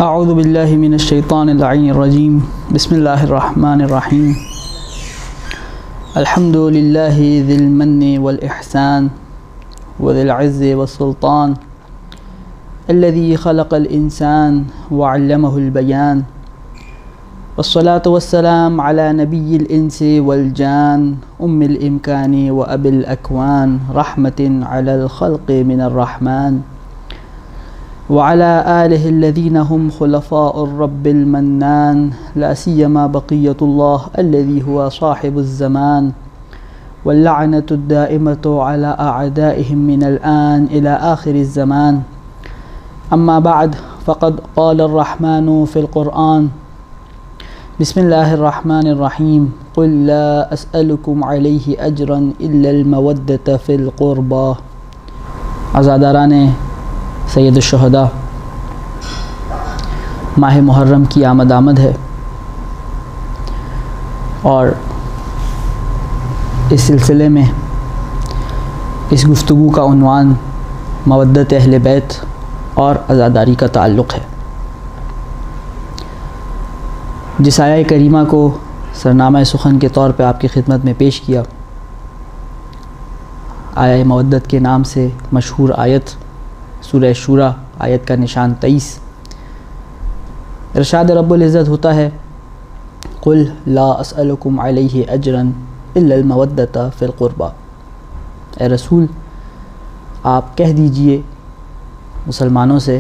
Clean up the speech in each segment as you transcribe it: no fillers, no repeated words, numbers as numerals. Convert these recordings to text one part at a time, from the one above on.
اعوذ باللہ من الشیطان اللعین الرجیم بسم اللہ الرحمن الرحیم الحمد للہ ذی المن والاحسان وذی العز والسلطان الذي خلق الانسان وعلمه البیان والصلاة والسلام على نبی الانس والجان الامکان واب الاکوان رحمة على الخلق من الرحمن وعلى آله الذين هم خلفاء الرب المنان لا سيما بقية الله الذي هو صاحب الزمان واللعنة الدائمة على أعدائهم من الآن إلى آخر الزمان. أما بعد فقد قال الرحمن في القرآن بسم الله الرحمن الرحيم قل لا أسألكم عليه أجرا إلا المودة في القربى. عزاداران سید الشہداء، ماہ محرم کی آمد ہے اور اس سلسلے میں اس گفتگو کا عنوان مودت اہل بیت اور عزاداری کا تعلق ہے. جس آیہ کریمہ کو سرنامہ سخن کے طور پہ آپ کی خدمت میں پیش کیا، آیہ مودت کے نام سے مشہور آیت سورہ شورى آیت کا نشان 23. ارشاد رب العزت ہوتا ہے قل لا اسألکم علیہ اجرا الا المودۃ فی القربى. اے رسول، آپ کہہ دیجئے مسلمانوں سے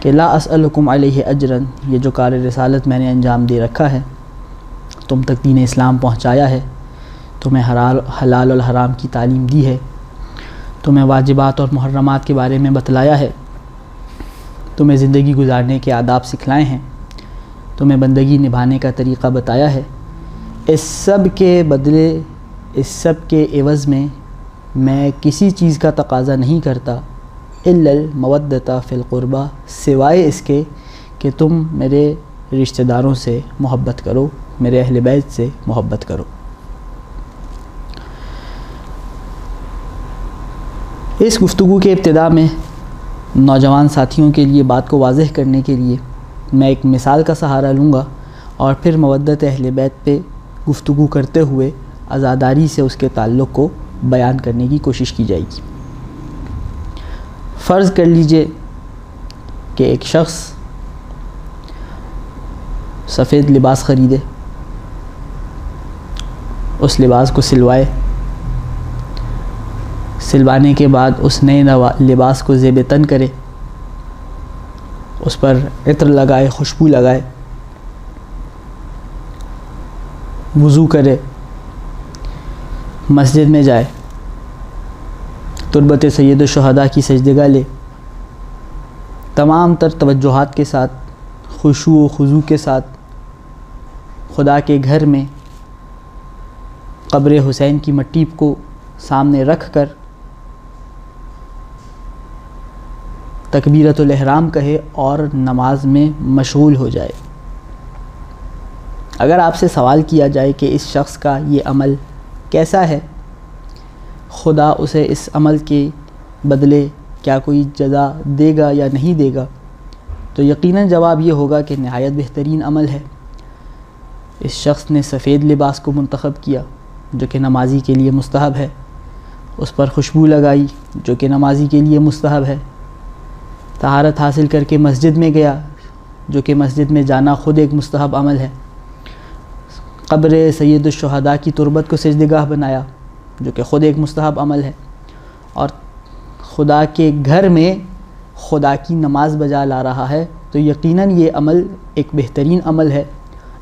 کہ لا اسألکم علیہ اجرا، یہ جو کار رسالت میں نے انجام دے رکھا ہے، تم تک دین اسلام پہنچایا ہے، تمہیں حلال اور حرام کی تعلیم دی ہے، تمہیں واجبات اور محرمات کے بارے میں بتلایا ہے، تمہیں زندگی گزارنے کے آداب سکھلائے ہیں، تمہیں بندگی نبھانے کا طریقہ بتایا ہے، اس سب کے بدلے، اس سب کے عوض میں کسی چیز کا تقاضا نہیں کرتا الا المودۃ فی القربى، سوائے اس کے کہ تم میرے رشتہ داروں سے محبت کرو، میرے اہل بیت سے محبت کرو. اس گفتگو کے ابتدا میں نوجوان ساتھیوں کے لیے بات کو واضح کرنے کے لیے میں ایک مثال کا سہارا لوں گا اور پھر مودت اہل بیت پہ گفتگو کرتے ہوئے عزاداری سے اس کے تعلق کو بیان کرنے کی کوشش کی جائے گی. فرض کر لیجئے کہ ایک شخص سفید لباس خریدے، اس لباس کو سلوانے کے بعد اس نئے لباس کو زیب تن کرے، اس پر عطر لگائے، خوشبو لگائے، وضو کرے، مسجد میں جائے، تربت سید الشہداء کی سجدگاہ لے، تمام تر توجہات کے ساتھ، خشوع و خضوع کے ساتھ خدا کے گھر میں قبر حسین کی مٹی کو سامنے رکھ کر تکبیرۃ الاحرام کہے اور نماز میں مشغول ہو جائے. اگر آپ سے سوال کیا جائے کہ اس شخص کا یہ عمل کیسا ہے، خدا اسے اس عمل کے بدلے کیا کوئی جزا دے گا یا نہیں دے گا، تو یقیناً جواب یہ ہوگا کہ نہایت بہترین عمل ہے. اس شخص نے سفید لباس کو منتخب کیا جو کہ نمازی کے لیے مستحب ہے، اس پر خوشبو لگائی جو کہ نمازی کے لیے مستحب ہے، طہارت حاصل کر کے مسجد میں گیا جو کہ مسجد میں جانا خود ایک مستحب عمل ہے، قبر سید الشہداء کی تربت کو سجدگاہ بنایا جو کہ خود ایک مستحب عمل ہے، اور خدا کے گھر میں خدا کی نماز بجا لا رہا ہے، تو یقیناً یہ عمل ایک بہترین عمل ہے،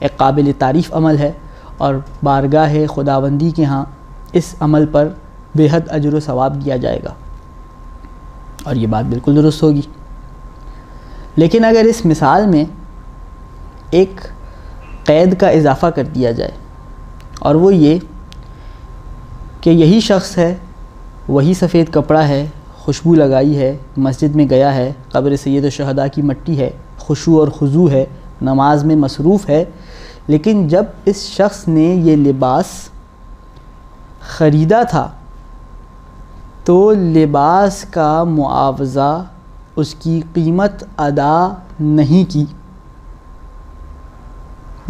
ایک قابل تعریف عمل ہے، اور بارگاہ خداوندی کے ہاں اس عمل پر بے حد اجر و ثواب دیا جائے گا. اور یہ بات بالکل درست ہوگی. لیکن اگر اس مثال میں ایک قید کا اضافہ کر دیا جائے، اور وہ یہ کہ یہی شخص ہے، وہی سفید کپڑا ہے، خوشبو لگائی ہے، مسجد میں گیا ہے، قبر سید الشہداء کی مٹی ہے، خشوع اور خضوع ہے، نماز میں مصروف ہے، لیکن جب اس شخص نے یہ لباس خریدا تھا تو لباس کا معاوضہ اس کی قیمت ادا نہیں کی،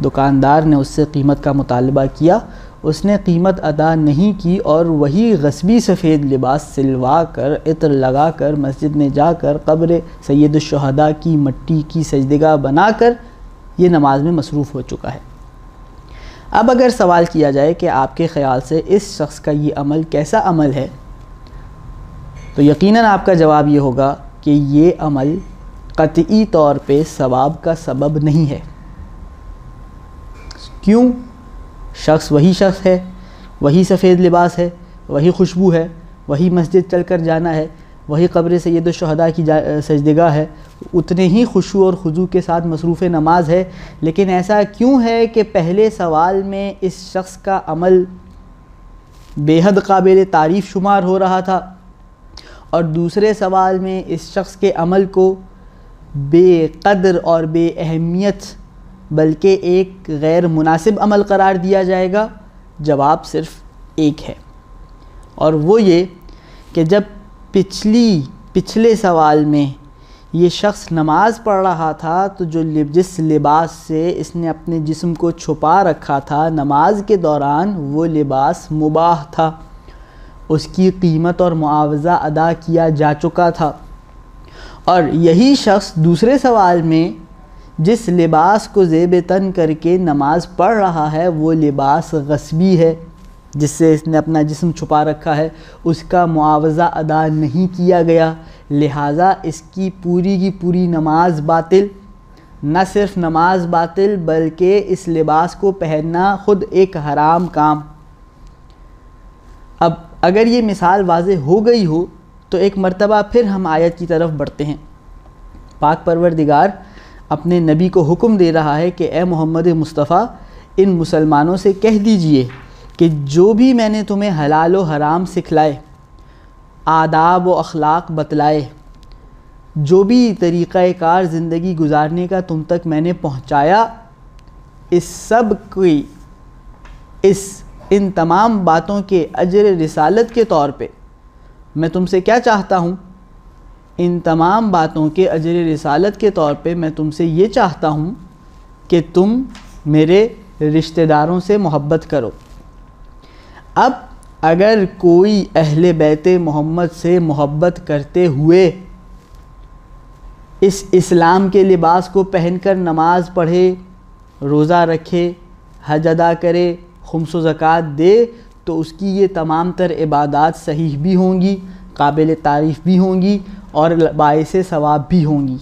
دکاندار نے اس سے قیمت کا مطالبہ کیا، اس نے قیمت ادا نہیں کی اور وہی غصبی سفید لباس سلوا کر عطر لگا کر مسجد میں جا کر قبر سید الشہداء کی مٹی کی سجدگاہ بنا کر یہ نماز میں مصروف ہو چکا ہے۔ اب اگر سوال کیا جائے کہ آپ کے خیال سے اس شخص کا یہ عمل کیسا عمل ہے، تو یقیناً آپ کا جواب یہ ہوگا کہ یہ عمل قطعی طور پہ ثواب کا سبب نہیں ہے۔ کیوں؟ شخص وہی شخص ہے، وہی سفید لباس ہے، وہی خوشبو ہے، وہی مسجد چل کر جانا ہے، وہی قبر سید الشہداء کی سجدگاہ ہے، اتنے ہی خشوع اور خضوع کے ساتھ مصروف نماز ہے، لیکن ایسا کیوں ہے کہ پہلے سوال میں اس شخص کا عمل بے حد قابل تعریف شمار ہو رہا تھا اور دوسرے سوال میں اس شخص کے عمل کو بے قدر اور بے اہمیت بلکہ ایک غیر مناسب عمل قرار دیا جائے گا؟ جواب صرف ایک ہے، اور وہ یہ کہ جب پچھلے سوال میں یہ شخص نماز پڑھ رہا تھا تو جس لباس سے اس نے اپنے جسم کو چھپا رکھا تھا، نماز کے دوران وہ لباس مباح تھا، اس کی قیمت اور معاوضہ ادا کیا جا چکا تھا، اور یہی شخص دوسرے سوال میں جس لباس کو زیب تن کر کے نماز پڑھ رہا ہے وہ لباس غصبی ہے، جس سے اس نے اپنا جسم چھپا رکھا ہے، اس کا معاوضہ ادا نہیں کیا گیا، لہٰذا اس کی پوری نماز باطل۔ نہ صرف نماز باطل بلکہ اس لباس کو پہننا خود ایک حرام کام۔ اب اگر یہ مثال واضح ہو گئی ہو تو ایک مرتبہ پھر ہم آیت کی طرف بڑھتے ہیں۔ پاک پروردگار اپنے نبی کو حکم دے رہا ہے کہ اے محمد مصطفیٰ، ان مسلمانوں سے کہہ دیجئے کہ جو بھی میں نے تمہیں حلال و حرام سکھلائے، آداب و اخلاق بتلائے، جو بھی طریقہ کار زندگی گزارنے کا تم تک میں نے پہنچایا، اس سب کی ان تمام باتوں کے اجر رسالت کے طور پہ میں تم سے کیا چاہتا ہوں؟ ان تمام باتوں کے اجر رسالت کے طور پہ میں تم سے یہ چاہتا ہوں کہ تم میرے رشتہ داروں سے محبت کرو۔ اب اگر کوئی اہل بیت محمد سے محبت کرتے ہوئے اس اسلام کے لباس کو پہن کر نماز پڑھے، روزہ رکھے، حج ادا کرے، خمس و زکوٰۃ دے، تو اس کی یہ تمام تر عبادات صحیح بھی ہوں گی، قابل تعریف بھی ہوں گی اور باعث ثواب بھی ہوں گی۔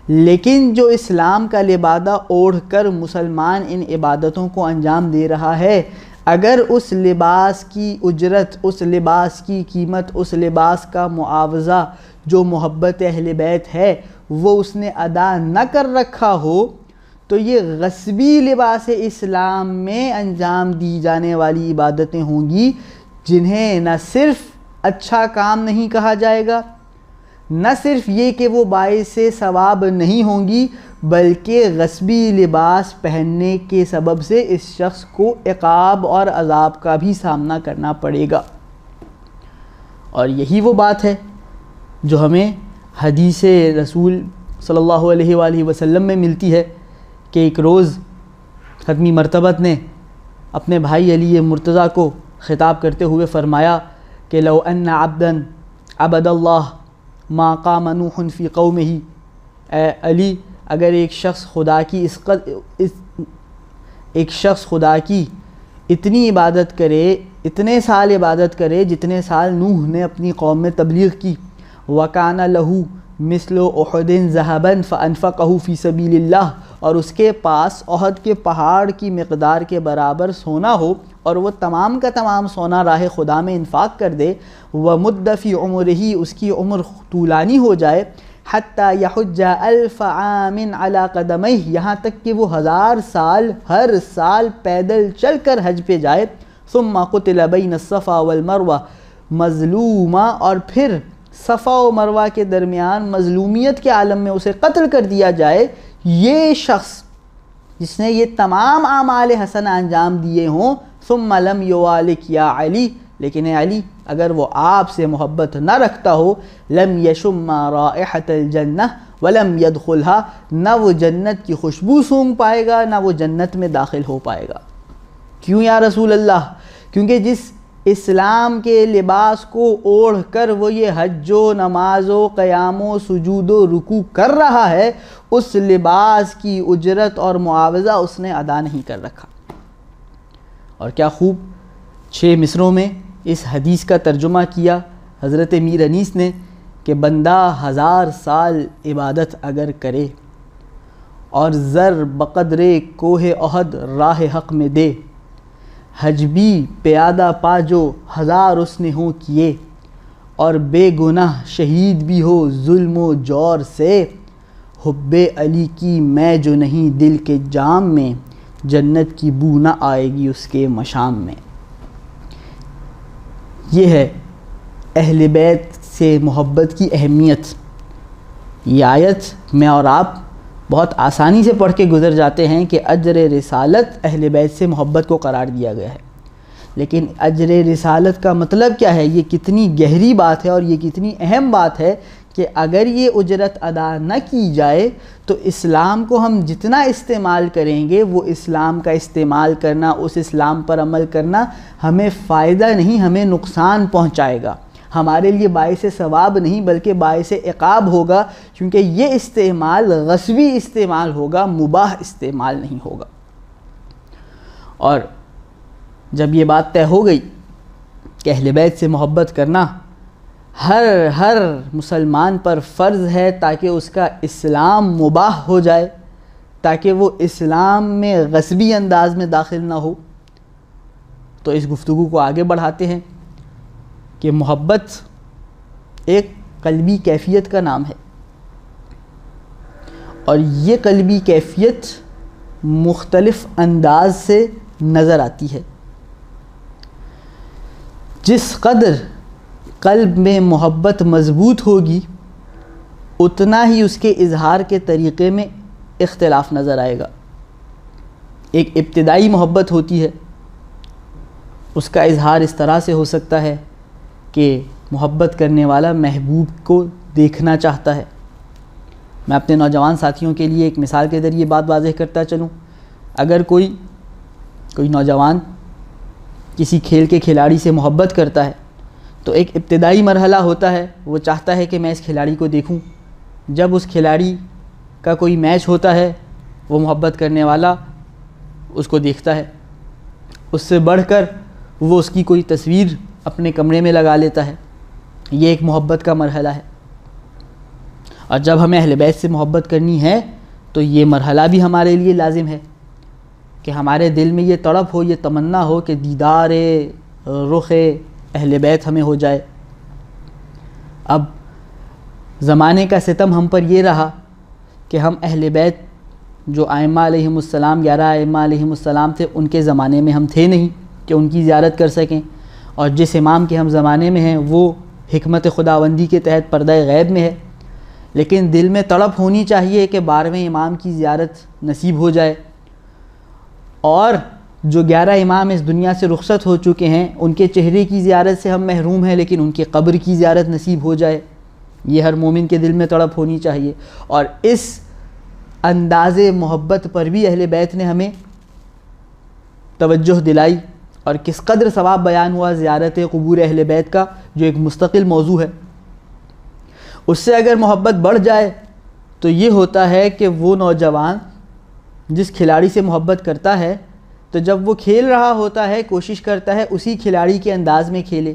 لیکن جو اسلام کا لبادہ اوڑھ کر مسلمان ان عبادتوں کو انجام دے رہا ہے، اگر اس لباس کی اجرت، اس لباس کی قیمت، اس لباس کا معاوضہ جو محبت اہل بیت ہے وہ اس نے ادا نہ کر رکھا ہو، تو یہ غصبی لباس اسلام میں انجام دی جانے والی عبادتیں ہوں گی، جنہیں نہ صرف اچھا کام نہیں کہا جائے گا، نہ صرف یہ کہ وہ باعث ثواب نہیں ہوں گی، بلکہ غصبی لباس پہننے کے سبب سے اس شخص کو عقاب اور عذاب کا بھی سامنا کرنا پڑے گا۔ اور یہی وہ بات ہے جو ہمیں حدیث رسول صلی اللہ علیہ وآلہ وسلم میں ملتی ہے کہ ایک روز ختمی مرتبت نے اپنے بھائی علی مرتضیٰ کو خطاب کرتے ہوئے فرمایا کہ لو ان عبدا عبد اللہ ما قام نوح فی قومہ، اے علی، اگر ایک شخص خدا کی اتنی عبادت کرے، اتنے سال عبادت کرے جتنے سال نوح نے اپنی قوم میں تبلیغ کی، وَكَانَ لَهُ مِثْلُ أُحُدٍ ذَهَبًا فَأَنفَقَهُ فِي سَبِيلِ اللَّهِ، اور اس کے پاس احد کے پہاڑ کی مقدار کے برابر سونا ہو اور وہ تمام کا تمام سونا راہ خدا میں انفاق کر دے، وَمُدَّ فِي عُمُرِهِ، اس کی عمر طولانی ہو جائے، حَتَّى يَحُجَّ أَلْفَ عَامٍ عَلَى قَدَمَيْهِ، یہاں تک کہ وہ 1000 سال ہر سال پیدل چل کر حج پہ جائے، ثُمَّ قُتِلَ بَيْنَ الصَّفَا وَالْمَرْوَةِ مظلوما، اور پھر صفا و مروہ کے درمیان مظلومیت کے عالم میں اسے قتل کر دیا جائے، یہ شخص جس نے یہ تمام اعمال حسنہ انجام دیے ہوں، ثم لم یوالک یا علی، لیکن اے علی اگر وہ آپ سے محبت نہ رکھتا ہو لم یشم رائحۃ الجنہ ولم يدخلها، نہ وہ جنت کی خوشبو سونگھ پائے گا، نہ وہ جنت میں داخل ہو پائے گا۔ کیوں یا رسول اللہ؟ کیونکہ جس اسلام کے لباس کو اوڑھ کر وہ یہ حج و نماز و قیام و سجود و رکوع کر رہا ہے، اس لباس کی اجرت اور معاوضہ اس نے ادا نہیں کر رکھا۔ اور کیا خوب 6 مصروں میں اس حدیث کا ترجمہ کیا حضرت میر انیس نے کہ بندہ 1000 سال عبادت اگر کرے اور زر بقدر کوہ احد راہ حق میں دے، حج بھی پیادہ پا جو 1000 اس نے ہوں کیے، اور بے گناہ شہید بھی ہو ظلم و جور سے، حب علی کی میں جو نہیں دل کے جام میں، جنت کی بو نہ آئے گی اس کے مشام میں۔ یہ ہے اہل بیت سے محبت کی اہمیت۔ یہ آیت میں اور آپ بہت آسانی سے پڑھ کے گزر جاتے ہیں کہ اجر رسالت اہل بیت سے محبت کو قرار دیا گیا ہے، لیکن اجر رسالت کا مطلب کیا ہے؟ یہ کتنی گہری بات ہے اور یہ کتنی اہم بات ہے کہ اگر یہ اجرت ادا نہ کی جائے تو اسلام کو ہم جتنا استعمال کریں گے، وہ اسلام کا استعمال کرنا، اس اسلام پر عمل کرنا ہمیں فائدہ نہیں، ہمیں نقصان پہنچائے گا، ہمارے لیے باعث ثواب نہیں بلکہ باعث عقاب ہوگا، کیونکہ یہ استعمال غصبی استعمال ہوگا، مباح استعمال نہیں ہوگا۔ اور جب یہ بات طے ہو گئی کہ اہل بیت سے محبت کرنا ہر مسلمان پر فرض ہے تاکہ اس کا اسلام مباح ہو جائے، تاکہ وہ اسلام میں غصبی انداز میں داخل نہ ہو، تو اس گفتگو کو آگے بڑھاتے ہیں کہ محبت ایک قلبی کیفیت کا نام ہے، اور یہ قلبی کیفیت مختلف انداز سے نظر آتی ہے۔ جس قدر قلب میں محبت مضبوط ہوگی اتنا ہی اس کے اظہار کے طریقے میں اختلاف نظر آئے گا۔ ایک ابتدائی محبت ہوتی ہے، اس کا اظہار اس طرح سے ہو سکتا ہے کہ محبت کرنے والا محبوب کو دیکھنا چاہتا ہے۔ میں اپنے نوجوان ساتھیوں کے لیے ایک مثال کے ذریعے بات واضح کرتا چلوں۔ اگر کوئی نوجوان کسی کھیل کے کھلاڑی سے محبت کرتا ہے تو ایک ابتدائی مرحلہ ہوتا ہے، وہ چاہتا ہے کہ میں اس کھلاڑی کو دیکھوں۔ جب اس کھلاڑی کا کوئی میچ ہوتا ہے وہ محبت کرنے والا اس کو دیکھتا ہے، اس سے بڑھ کر وہ اس کی کوئی تصویر اپنے کمرے میں لگا لیتا ہے۔ یہ ایک محبت کا مرحلہ ہے۔ اور جب ہمیں اہل بیت سے محبت کرنی ہے تو یہ مرحلہ بھی ہمارے لیے لازم ہے کہ ہمارے دل میں یہ تڑپ ہو، یہ تمنا ہو کہ دیدار رخ اہل بیت ہمیں ہو جائے۔ اب زمانے کا ستم ہم پر یہ رہا کہ ہم اہل بیت جو ائمہ علیہم السلام 11 ائمہ علیہم السلام تھے، ان کے زمانے میں ہم تھے نہیں کہ ان کی زیارت کر سکیں، اور جس امام کے ہم زمانے میں ہیں وہ حکمت خداوندی کے تحت پردہ غیب میں ہے، لیکن دل میں تڑپ ہونی چاہیے کہ 12ویں امام کی زیارت نصیب ہو جائے، اور جو 11 امام اس دنیا سے رخصت ہو چکے ہیں ان کے چہرے کی زیارت سے ہم محروم ہیں، لیکن ان کے قبر کی زیارت نصیب ہو جائے۔ یہ ہر مومن کے دل میں تڑپ ہونی چاہیے، اور اس انداز محبت پر بھی اہل بیت نے ہمیں توجہ دلائی، اور کس قدر ثواب بیان ہوا زیارت قبور اہل بیت کا، جو ایک مستقل موضوع ہے۔ اس سے اگر محبت بڑھ جائے تو یہ ہوتا ہے کہ وہ نوجوان جس کھلاڑی سے محبت کرتا ہے تو جب وہ کھیل رہا ہوتا ہے کوشش کرتا ہے اسی کھلاڑی کے انداز میں کھیلے،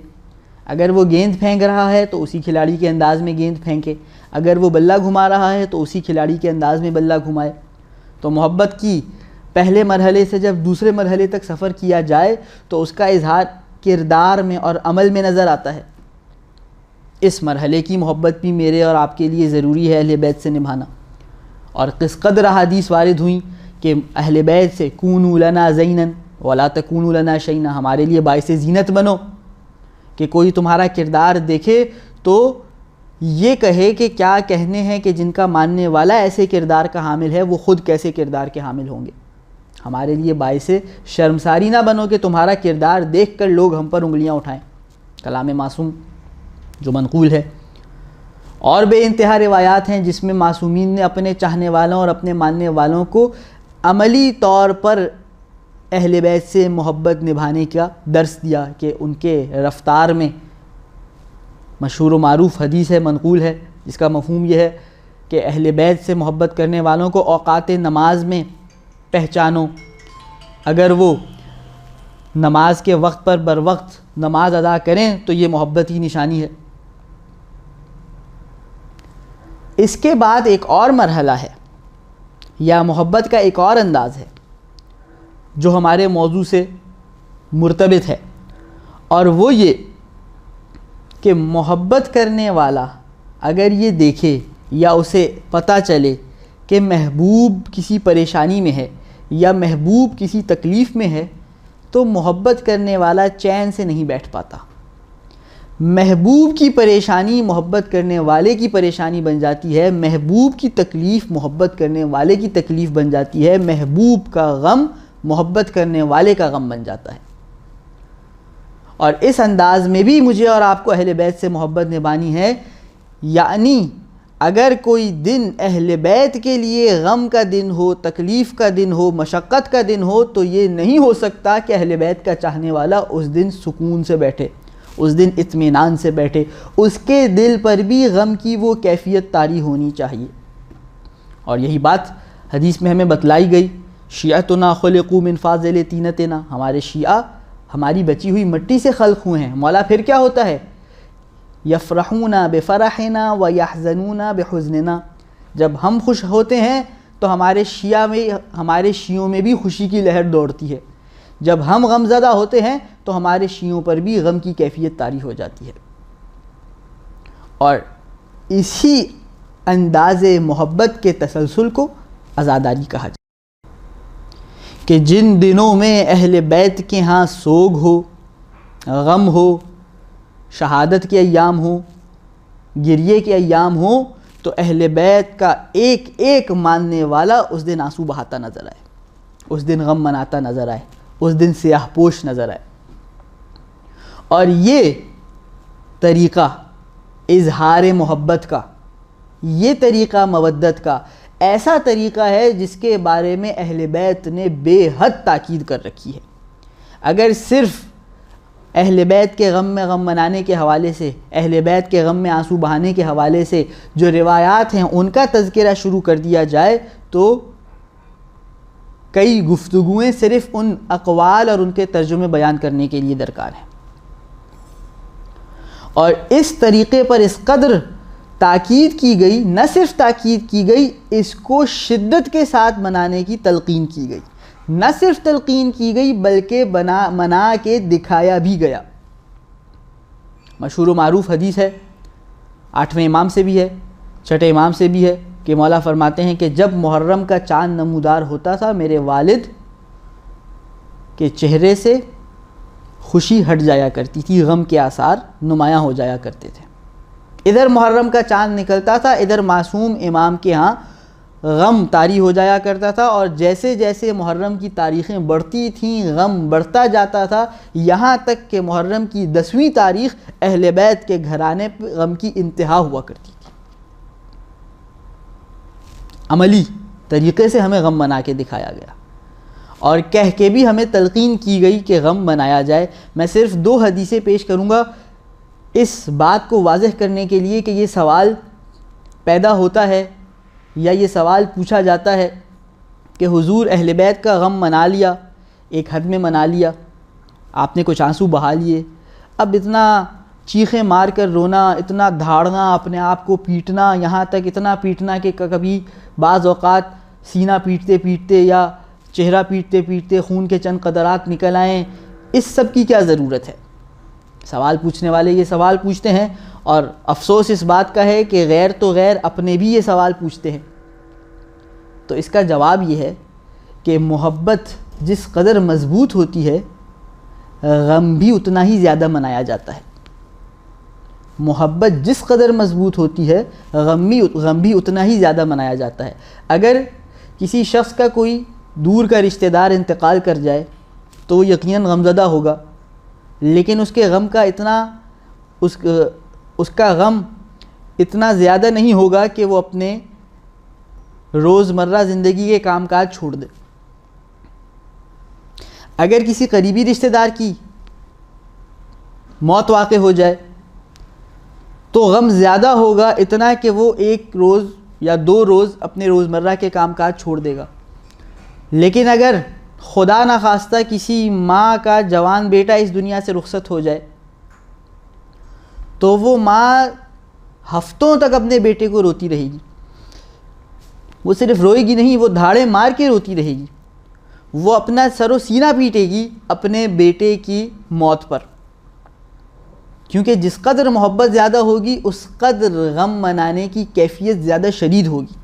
اگر وہ گیند پھینک رہا ہے تو اسی کھلاڑی کے انداز میں گیند پھینکے، اگر وہ بلہ گھما رہا ہے تو اسی کھلاڑی کے انداز میں بلہ گھمائے۔ تو محبت کی پہلے مرحلے سے جب دوسرے مرحلے تک سفر کیا جائے تو اس کا اظہار کردار میں اور عمل میں نظر آتا ہے۔ اس مرحلے کی محبت بھی میرے اور آپ کے لیے ضروری ہے اہل بیت سے نبھانا، اور کس قدر احادیث وارد ہوئیں کہ اہل بیت سے کونوا لنا زینا ولا تکونوا لنا شیئا، ہمارے لیے باعث زینت بنو، کہ کوئی تمہارا کردار دیکھے تو یہ کہے کہ کیا کہنے ہیں کہ جن کا ماننے والا ایسے کردار کا حامل ہے وہ خود کیسے کردار کے حامل ہوں گے۔ ہمارے لیے باعث شرمساری نہ بنو کہ تمہارا کردار دیکھ کر لوگ ہم پر انگلیاں اٹھائیں۔ کلام معصوم جو منقول ہے. اور بے انتہا روایات ہیں جس میں معصومین نے اپنے چاہنے والوں اور اپنے ماننے والوں کو عملی طور پر اہل بیت سے محبت نبھانے کا درس دیا کہ ان کے رفتار میں مشہور و معروف حدیث ہے، منقول ہے، جس کا مفہوم یہ ہے کہ اہل بیت سے محبت کرنے والوں کو اوقات نماز میں پہچانو. اگر وہ نماز کے وقت پر بر وقت نماز ادا کریں تو یہ محبت کی نشانی ہے. اس کے بعد ایک اور مرحلہ ہے یا محبت کا ایک اور انداز ہے جو ہمارے موضوع سے مرتبط ہے، اور وہ یہ کہ محبت کرنے والا اگر یہ دیکھے یا اسے پتہ چلے کہ محبوب کسی پریشانی میں ہے یا محبوب کسی تکلیف میں ہے تو محبت کرنے والا چین سے نہیں بیٹھ پاتا. محبوب کی پریشانی محبت کرنے والے کی پریشانی بن جاتی ہے، محبوب کی تکلیف محبت کرنے والے کی تکلیف بن جاتی ہے، محبوب کا غم محبت کرنے والے کا غم بن جاتا ہے. اور اس انداز میں بھی مجھے اور آپ کو اہل بیت سے محبت نبھانی ہے. یعنی اگر کوئی دن اہل بیت کے لیے غم کا دن ہو، تکلیف کا دن ہو، مشقت کا دن ہو، تو یہ نہیں ہو سکتا کہ اہل بیت کا چاہنے والا اس دن سکون سے بیٹھے، اس دن اطمینان سے بیٹھے. اس کے دل پر بھی غم کی وہ کیفیت طاری ہونی چاہیے. اور یہی بات حدیث میں ہمیں بتلائی گئی، شیعتنا خلقوا من فاضل طینتنا، ہمارے شیعہ ہماری بچی ہوئی مٹی سے خلق ہوئے ہیں. مولا پھر کیا ہوتا ہے؟ یفرحون بفرحنا ویحزنون بحزننا، جب ہم خوش ہوتے ہیں تو ہمارے شیعوں میں بھی خوشی کی لہر دوڑتی ہے، جب ہم غم زدہ ہوتے ہیں تو ہمارے شیعوں پر بھی غم کی کیفیت طاری ہو جاتی ہے. اور اسی انداز محبت کے تسلسل کو عزاداری کہا جاتا ہے کہ جن دنوں میں اہل بیت کے ہاں سوگ ہو، غم ہو، شہادت کے ایام ہوں، گریے کے ایام ہوں، تو اہل بیت کا ایک ایک ماننے والا اس دن آنسو بہاتا نظر آئے، اس دن غم مناتا نظر آئے، اس دن سیاہ پوش نظر آئے. اور یہ طریقہ اظہار محبت کا، یہ طریقہ مودت کا ایسا طریقہ ہے جس کے بارے میں اہل بیت نے بے حد تاکید کر رکھی ہے. اگر صرف اہل بیت کے غم میں غم منانے کے حوالے سے، اہل بیت کے غم میں آنسو بہانے کے حوالے سے جو روایات ہیں ان کا تذکرہ شروع کر دیا جائے تو کئی گفتگویں صرف ان اقوال اور ان کے ترجمے بیان کرنے کے لیے درکار ہیں. اور اس طریقے پر اس قدر تاکید کی گئی، نہ صرف تاکید کی گئی، اس کو شدت کے ساتھ منانے کی تلقین کی گئی. نہ صرف تلقین کی گئی بلکہ منا کے دکھایا بھی گیا. مشہور و معروف حدیث ہے، 8ویں امام سے بھی ہے، 6ٹھے امام سے بھی ہے کہ مولا فرماتے ہیں کہ جب محرم کا چاند نمودار ہوتا تھا میرے والد کے چہرے سے خوشی ہٹ جایا کرتی تھی، غم کے آثار نمایاں ہو جایا کرتے تھے. ادھر محرم کا چاند نکلتا تھا، ادھر معصوم امام کے ہاں غم طاری ہو جایا کرتا تھا. اور جیسے جیسے محرم کی تاریخیں بڑھتی تھیں غم بڑھتا جاتا تھا، یہاں تک کہ محرم کی 10ویں تاریخ اہل بیت کے گھرانے پہ غم کی انتہا ہوا کرتی تھی. عملی طریقے سے ہمیں غم منا کے دکھایا گیا اور کہہ کے بھی ہمیں تلقین کی گئی کہ غم منایا جائے. میں صرف 2 حدیثیں پیش کروں گا اس بات کو واضح کرنے کے لیے کہ یہ سوال پیدا ہوتا ہے یا یہ سوال پوچھا جاتا ہے کہ حضور اہل بیت کا غم منا لیا، ایک حد میں منا لیا، آپ نے کچھ آنسو بہا لیے، اب اتنا چیخیں مار کر رونا، اتنا دھاڑنا، اپنے آپ کو پیٹنا، یہاں تک اتنا پیٹنا کہ کبھی بعض اوقات سینہ پیٹتے پیٹتے یا چہرہ پیٹتے پیٹتے خون کے چند قطرات نکل آئیں، اس سب کی کیا ضرورت ہے؟ سوال پوچھنے والے یہ سوال پوچھتے ہیں، اور افسوس اس بات کا ہے کہ غیر تو غیر اپنے بھی یہ سوال پوچھتے ہیں. تو اس کا جواب یہ ہے کہ محبت جس قدر مضبوط ہوتی ہے غم بھی اتنا ہی زیادہ منایا جاتا ہے. محبت جس قدر مضبوط ہوتی ہے غم بھی اتنا ہی زیادہ منایا جاتا ہے. اگر کسی شخص کا کوئی دور کا رشتہ دار انتقال کر جائے تو وہ یقیناً غمزدہ ہوگا، لیکن اس کے غم کا اتنا اس کا غم اتنا زیادہ نہیں ہوگا کہ وہ اپنے روزمرہ زندگی کے کام کاج چھوڑ دے۔ اگر کسی قریبی رشتہ دار کی موت واقع ہو جائے تو غم زیادہ ہوگا، اتنا کہ وہ 1 روز یا 2 روز اپنے روزمرہ کے کام کاج چھوڑ دے گا۔ لیکن اگر خدا نخواستہ کسی ماں کا جوان بیٹا اس دنیا سے رخصت ہو جائے تو وہ ماں ہفتوں تک اپنے بیٹے کو روتی رہے گی۔ وہ صرف روئے گی نہیں، وہ دھاڑے مار کے روتی رہے گی، وہ اپنا سر و سینہ پیٹے گی اپنے بیٹے کی موت پر، کیونکہ جس قدر محبت زیادہ ہوگی اس قدر غم منانے کی کیفیت زیادہ شدید ہوگی۔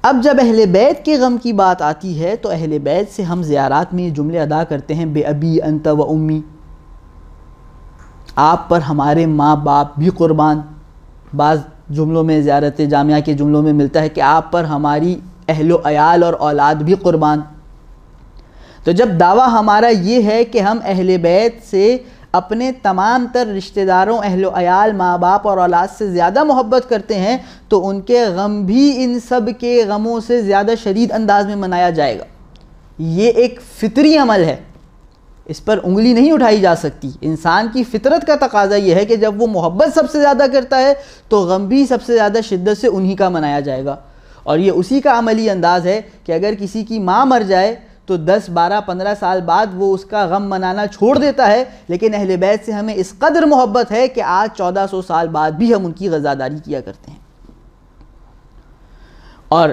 اب جب اہل بیت کے غم کی بات آتی ہے تو اہل بیت سے ہم زیارات میں یہ جملے ادا کرتے ہیں، بے ابی انت و امی، آپ پر ہمارے ماں باپ بھی قربان۔ بعض جملوں میں زیارت جامعہ کے جملوں میں ملتا ہے کہ آپ پر ہماری اہل و عیال اور اولاد بھی قربان۔ تو جب دعویٰ ہمارا یہ ہے کہ ہم اہل بیت سے اپنے تمام تر رشتہ داروں، اہل و عیال، ماں باپ اور اولاد سے زیادہ محبت کرتے ہیں تو ان کے غم بھی ان سب کے غموں سے زیادہ شدید انداز میں منایا جائے گا۔ یہ ایک فطری عمل ہے، اس پر انگلی نہیں اٹھائی جا سکتی۔ انسان کی فطرت کا تقاضا یہ ہے کہ جب وہ محبت سب سے زیادہ کرتا ہے تو غم بھی سب سے زیادہ شدت سے انہی کا منایا جائے گا، اور یہ اسی کا عملی انداز ہے کہ اگر کسی کی ماں مر جائے تو 10 12 15 سال بعد وہ اس کا غم منانا چھوڑ دیتا ہے، لیکن اہل بیت سے ہمیں اس قدر محبت ہے کہ آج 1400 سال بعد بھی ہم ان کی عزاداری کیا کرتے ہیں۔ اور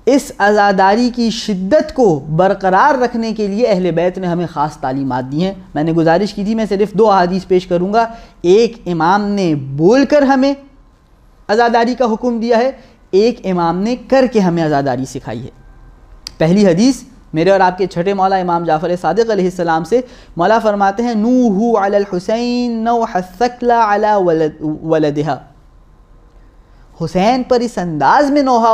اس عزاداری کی شدت کو برقرار رکھنے کے لیے اہل بیت نے ہمیں خاص تعلیمات دی ہیں۔ میں نے گزارش کی تھی میں صرف 2 احادیث پیش کروں گا۔ ایک امام نے بول کر ہمیں عزاداری کا حکم دیا ہے، ایک امام نے کر کے ہمیں عزاداری سکھائی ہے۔ پہلی حدیث میرے اور آپ کے چھٹے مولا امام جعفر صادق علیہ السلام سے، مولا فرماتے ہیں نوحو علی الحسین نوح الثکل علی ولدہا، حسین پر اس انداز میں نوحہ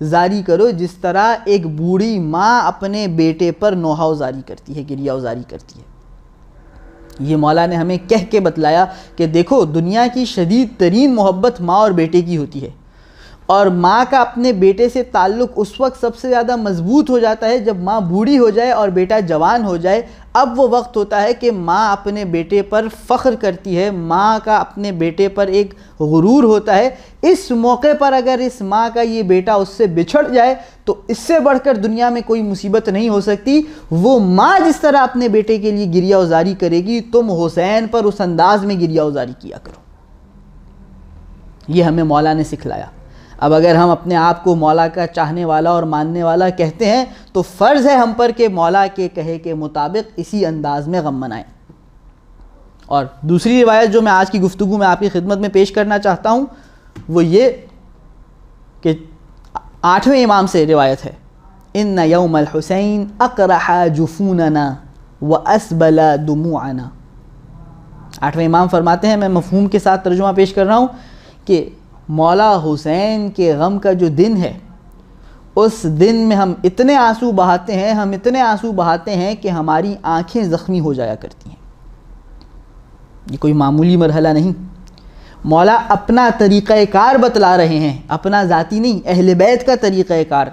زاری کرو جس طرح ایک بوڑھی ماں اپنے بیٹے پر نوحہ زاری کرتی ہے، گریہ زاری کرتی ہے۔ یہ مولا نے ہمیں کہہ کے بتلایا کہ دیکھو دنیا کی شدید ترین محبت ماں اور بیٹے کی ہوتی ہے، اور ماں کا اپنے بیٹے سے تعلق اس وقت سب سے زیادہ مضبوط ہو جاتا ہے جب ماں بوڑھی ہو جائے اور بیٹا جوان ہو جائے۔ اب وہ وقت ہوتا ہے کہ ماں اپنے بیٹے پر فخر کرتی ہے، ماں کا اپنے بیٹے پر ایک غرور ہوتا ہے۔ اس موقع پر اگر اس ماں کا یہ بیٹا اس سے بچھڑ جائے تو اس سے بڑھ کر دنیا میں کوئی مصیبت نہیں ہو سکتی۔ وہ ماں جس طرح اپنے بیٹے کے لیے گریہ ازاری کرے گی، تم حسین پر اس انداز میں گریہ ازاری کیا کرو۔ یہ ہمیں مولا نے سکھلایا۔ اب اگر ہم اپنے آپ کو مولا کا چاہنے والا اور ماننے والا کہتے ہیں تو فرض ہے ہم پر کہ مولا کے کہے کے مطابق اسی انداز میں غم منائیں۔ اور دوسری روایت جو میں آج کی گفتگو میں آپ کی خدمت میں پیش کرنا چاہتا ہوں وہ یہ کہ 8ویں امام سے روایت ہے، ان یوم الحسین اقرح جفوننا واسبل دموعنا۔ 8ویں امام فرماتے ہیں، میں مفہوم کے ساتھ ترجمہ پیش کر رہا ہوں، کہ مولا حسین کے غم کا جو دن ہے اس دن میں ہم اتنے آنسو بہاتے ہیں کہ ہماری آنکھیں زخمی ہو جایا کرتی ہیں۔ یہ کوئی معمولی مرحلہ نہیں، مولا اپنا طریقہ کار بتلا رہے ہیں، اپنا ذاتی نہیں، اہل بیت کا طریقہ کار،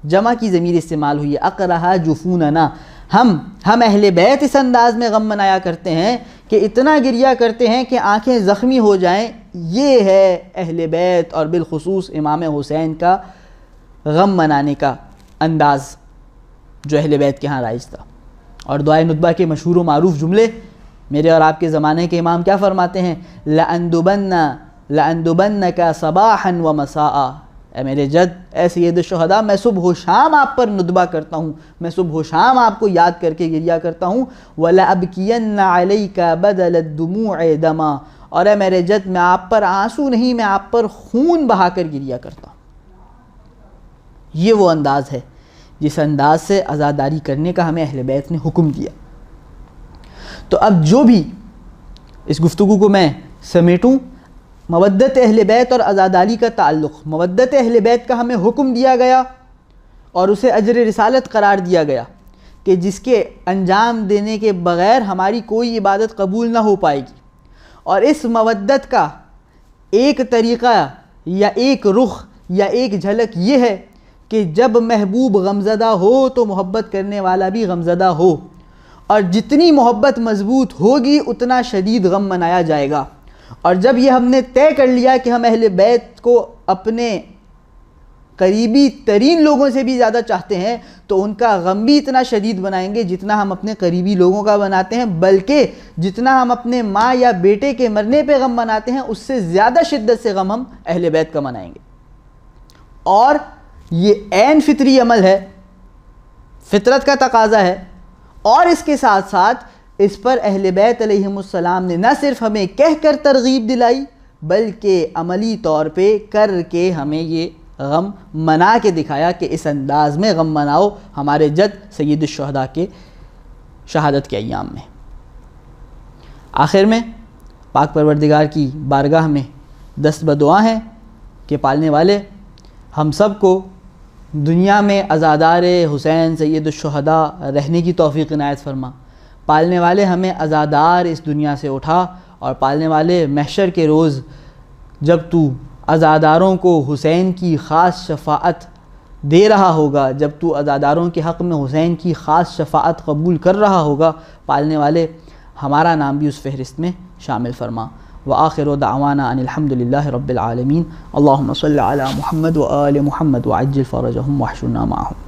جمع کی ضمیر استعمال ہوئی ہے، اقرہا جفوننا، ہم اہل بیت اس انداز میں غم منایا کرتے ہیں کہ اتنا گریہ کرتے ہیں کہ آنکھیں زخمی ہو جائیں۔ یہ ہے اہل بیت اور بالخصوص امام حسین کا غم منانے کا انداز جو اہل بیت کے ہاں رائج تھا۔ اور دعائے ندبہ کے مشہور و معروف جملے میرے اور آپ کے زمانے کے امام کیا فرماتے ہیں، لَأَنْدُبَنَّكَ صَبَاحًا وَمَسَاءً، اے میرے جد، اے سید الشہداء، میں صبح و شام آپ پر ندبہ کرتا ہوں، میں صبح و شام آپ کو یاد کر کے گریہ کرتا ہوں۔ وَلَأَبْكِيَنَّ عَلَيْكَ بَدَلَ الدُّمُوعِ دَمًا، اور اے میرے جد میں آپ پر آنسو نہیں، میں آپ پر خون بہا کر گریہ کرتا ہوں۔ یہ وہ انداز ہے جس انداز سے عزاداری کرنے کا ہمیں اہل بیت نے حکم دیا۔ تو اب جو بھی اس گفتگو کو میں سمیٹوں، مودت اہل بیت اور عزاداری کا تعلق، مودت اہل بیت کا ہمیں حکم دیا گیا اور اسے اجر رسالت قرار دیا گیا کہ جس کے انجام دینے کے بغیر ہماری کوئی عبادت قبول نہ ہو پائے گی، اور اس مودت کا ایک طریقہ یا ایک رخ یا ایک جھلک یہ ہے کہ جب محبوب غمزدہ ہو تو محبت کرنے والا بھی غمزدہ ہو، اور جتنی محبت مضبوط ہوگی اتنا شدید غم منایا جائے گا۔ اور جب یہ ہم نے طے کر لیا کہ ہم اہل بیت کو اپنے قریبی ترین لوگوں سے بھی زیادہ چاہتے ہیں تو ان کا غم بھی اتنا شدید بنائیں گے جتنا ہم اپنے قریبی لوگوں کا بناتے ہیں، بلکہ جتنا ہم اپنے ماں یا بیٹے کے مرنے پہ غم مناتے ہیں اس سے زیادہ شدت سے غم ہم اہل بیت کا منائیں گے۔ اور یہ عین فطری عمل ہے، فطرت کا تقاضا ہے، اور اس کے ساتھ ساتھ اس پر اہل بیت علیہم السلام نے نہ صرف ہمیں کہہ کر ترغیب دلائی بلکہ عملی طور پہ کر کے ہمیں یہ غم منا کے دکھایا کہ اس انداز میں غم مناؤ ہمارے جد سید الشہداء کے شہادت کے ایام میں۔ آخر میں پاک پروردگار کی بارگاہ میں دست بدعا ہیں کہ پالنے والے ہم سب کو دنیا میں عزادار حسین سید الشہداء رہنے کی توفیق عنایت فرما۔ پالنے والے ہمیں عزادار اس دنیا سے اٹھا، اور پالنے والے محشر کے روز جب تو عزاداروں کو حسین کی خاص شفاعت دے رہا ہوگا، جب تو عزاداروں کے حق میں حسین کی خاص شفاعت قبول کر رہا ہوگا، پالنے والے ہمارا نام بھی اس فہرست میں شامل فرما۔ وآخر دعوانا ان الحمد للہ رب العالمین۔ اللہم صلی علی محمد وآل محمد وعجل فرجہم واحشرنا معہم۔